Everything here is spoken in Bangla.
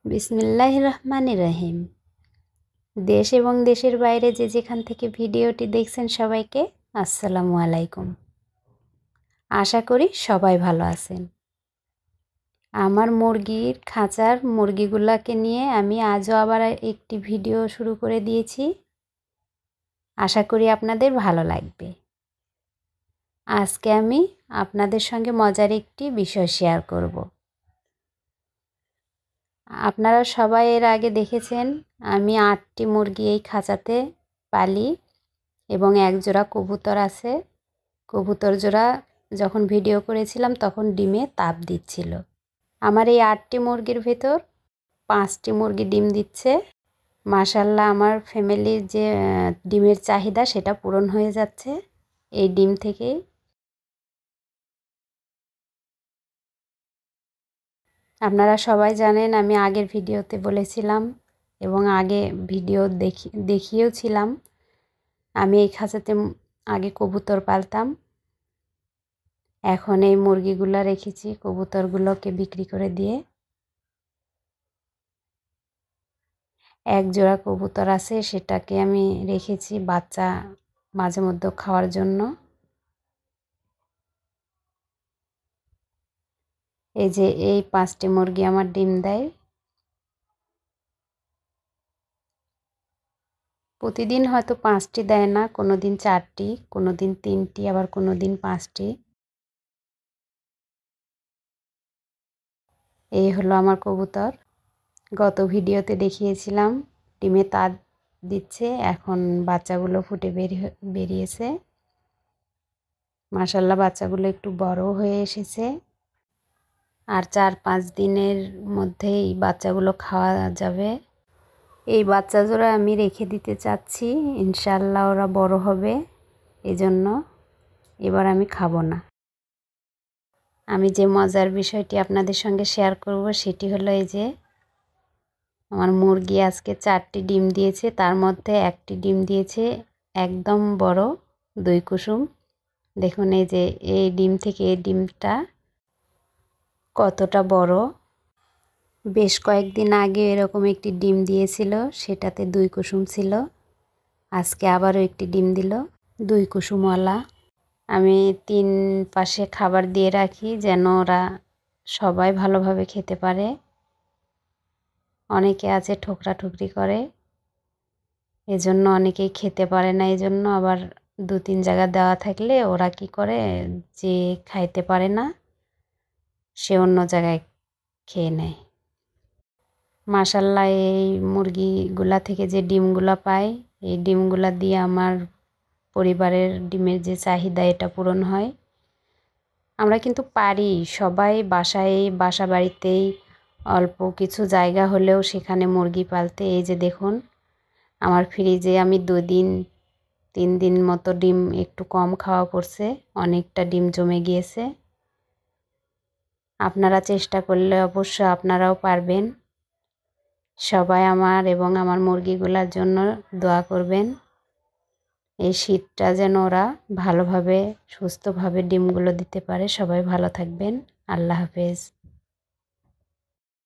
বিসমিল্লাহির রহমানির রহিম। দেশ এবং দেশের বাইরে যে যেখান থেকে ভিডিওটি দেখছেন সবাইকে আসসালামু আলাইকুম। আশা করি সবাই ভালো আছেন। আমার মুরগির খাঁচার মুরগিগুলাকে নিয়ে আমি আজও আবার একটি ভিডিও শুরু করে দিয়েছি। আশা করি আপনাদের ভালো লাগবে। আজকে আমি আপনাদের সঙ্গে মজার একটি বিষয় শেয়ার করব। আপনারা সবাই এর আগে দেখেছেন আমি 8টি মুরগি এই খাঁচাতে পালি এবং এক জোড়া কবুতর আছে। কবুতর জোড়া যখন ভিডিও করেছিলাম তখন ডিমে তাপ দিচ্ছিল। আমার এই 8টি মুরগির ভেতর 5টি মুরগি ডিম দিচ্ছে। মাশাআল্লাহ, আমার ফ্যামিলির যে ডিমের চাহিদা সেটা পূরণ হয়ে যাচ্ছে এই ডিম থেকেই। আপনারা সবাই জানেন আমি আগের ভিডিওতে বলেছিলাম এবং আগে ভিডিও দেখিয়েওছিলাম আমি এই খাঁচাতে আগে কবুতর পালতাম। এখন এই মুরগিগুলো রেখেছি কবুতরগুলোকে বিক্রি করে দিয়ে। এক জোড়া কবুতর আছে, সেটাকে আমি রেখেছি বাচ্চা মাঝে মধ্যে খাওয়ার জন্য। এই যে এই 5টি মুরগি আমার ডিম দেয়। প্রতিদিন হয়তো 5টি দেয় না, কোনো দিন 4টি, কোনো দিন 3টি, আবার কোনো দিন 5টি। এই হলো আমার কবুতর। গত ভিডিওতে দেখিয়েছিলাম ডিমে তাপ দিচ্ছে, এখন বাচ্চাগুলো ফুটে বেরিয়েছে। মাশাআল্লাহ, বাচ্চাগুলো একটু বড় হয়ে এসেছে। আর 4-5 দিনের মধ্যেই বাচ্চাগুলো খাওয়া যাবে। এই বাচ্চা জোড়া আমি রেখে দিতে চাচ্ছি, ইনশাআল্লাহ ওরা বড় হবে, এজন্য এবার আমি খাবো না। আমি যে মজার বিষয়টি আপনাদের সঙ্গে শেয়ার করব সেটি হলো এই যে আমার মুরগি আজকে 4টি ডিম দিয়েছে, তার মধ্যে একটি ডিম দিয়েছে একদম বড় 2 কুসুম। দেখুন এই যে এই ডিম থেকে এই ডিমটা কতটা বড়। বেশ কয়েকদিন আগে এরকম একটি ডিম দিয়েছিল, সেটাতে 2 কুসুম ছিল। আজকে আবারও একটি ডিম দিল 2 কুসুমওয়ালা। আমি 3 পাশে খাবার দিয়ে রাখি যেন ওরা সবাই ভালোভাবে খেতে পারে। অনেকে আছে ঠোকরাঠুকরি করে, এজন্য অনেকেই খেতে পারে না। এজন্য আবার 2-3 জায়গা দেওয়া থাকলে ওরা কি করে, যে খাইতে পারে না সে অন্য জায়গায় খেয়ে নেয়। মাশাআল্লাহ, এই মুরগিগুলা থেকে যে ডিমগুলা পাই, এই ডিমগুলা দিয়ে আমার পরিবারের ডিমের যে চাহিদা এটা পূরণ হয়। আমরা কিন্তু পারি সবাই বাসা বাড়িতেই অল্প কিছু জায়গা হলেও সেখানে মুরগি পালতে। এই যে দেখুন আমার ফ্রিজে আমি 2-3 দিন মতো ডিম একটু কম খাওয়া পড়ছে, অনেকটা ডিম জমে গিয়েছে। আপনারা চেষ্টা করলে অবশ্য আপনারাও পারবেন। সবাই আমার এবং আমার মুরগিগুলোর জন্য দোয়া করবেন। এই শীতটা যেন ওরা ভালোভাবে সুস্থভাবে ডিমগুলো দিতে পারে। সবাই ভালো থাকবেন। আল্লাহ হাফেজ।